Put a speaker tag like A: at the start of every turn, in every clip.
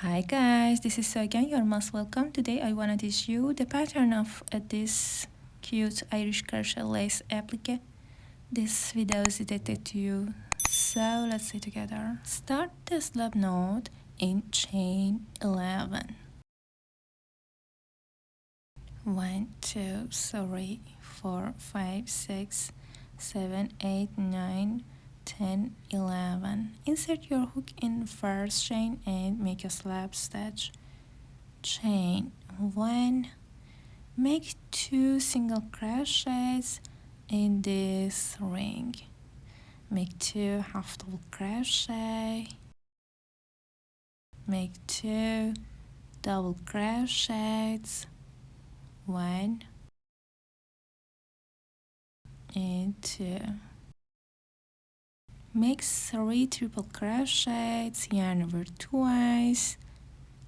A: Hi guys, this is again your most welcome. Today I want to teach you the pattern of this cute Irish crochet lace applique. This video is dedicated to you. So let's see together. Start the slip knot in chain 11. 1, 2, 3, 4, 5, 6, 7, 8, 9, 10, 11. Insert your hook in first chain and make a slip stitch. Chain 1. Make 2 single crochets in this ring. Make 2 half double crochet. Make 2 double crochets. 1 and 2. Make 3 triple crochets, yarn over twice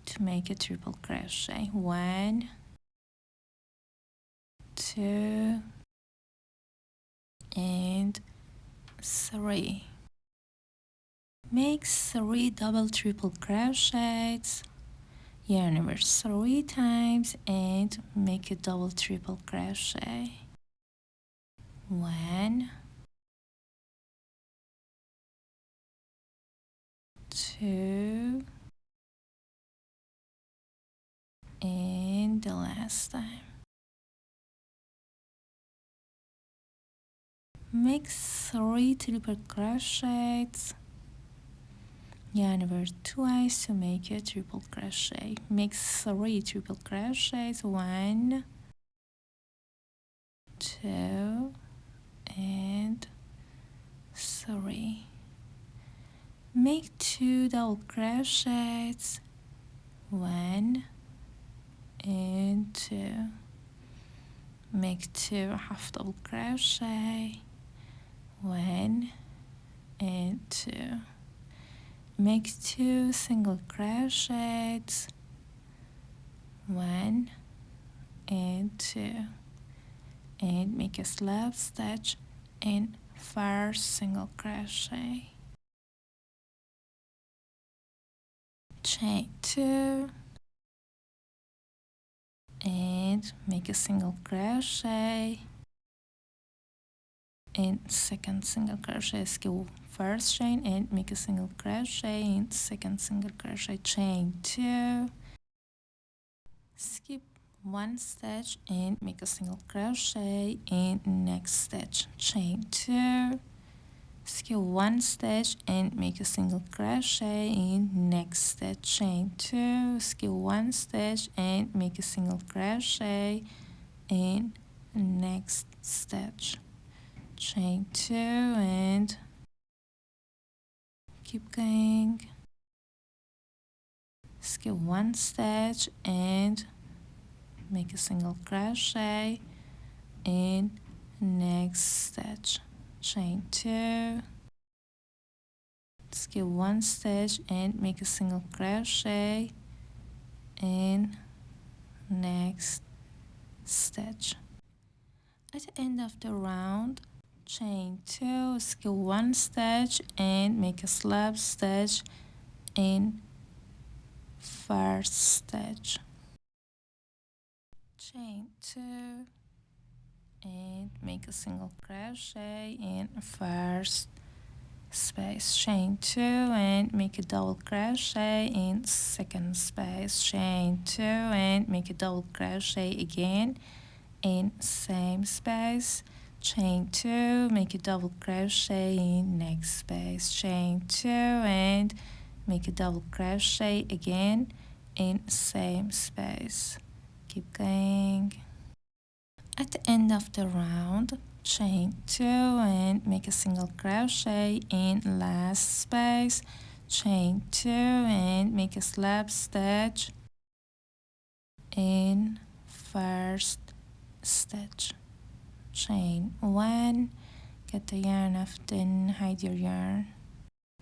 A: to make a triple crochet. 1, 2 and 3. Make 3 double triple crochets, yarn over 3 times and make a double triple crochet. 1, 2 and the last time. Make 3 triple crochets, yarn over twice to make a triple crochet. Make 3 triple crochets, 1, 2 and 3. Make 2 double crochets, 1 and 2. Make 2 half double crochet, 1 and 2. Make 2 single crochets, 1 and 2, and make a slip stitch in first single crochet. Chain 2 and make a single crochet in second single crochet. Skip first chain and make a single crochet in second single crochet. Chain 2, skip 1 stitch and make a single crochet in next stitch. Chain 2, skip 1 stitch and make a single crochet in next stitch. Chain 2, skip 1 stitch and make a single crochet in next stitch. Chain 2 and keep going. Skip 1 stitch and make a single crochet in next stitch. Chain 2, skip 1 stitch and make a single crochet in next stitch. At the end of the round, chain 2, skip 1 stitch and make a slip stitch in first stitch. Chain 2 and make a single crochet in first space. Chain 2 and make a double crochet in second space. Chain 2 and make a double crochet again in same space. Chain 2, make a double crochet in next space. Chain 2 and make a double crochet again in same space. Keep going. At the end of the round, chain 2 and make a single crochet in last space. Chain 2 and make a slip stitch in first stitch. Chain 1, get the yarn off, then hide your yarn.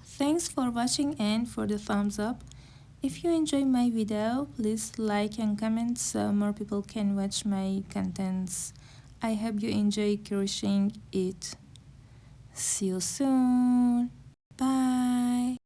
A: Thanks for watching and for the thumbs up. If you enjoy my video, please like and comment so more people can watch my contents. I hope you enjoy crocheting it. See you soon. Bye.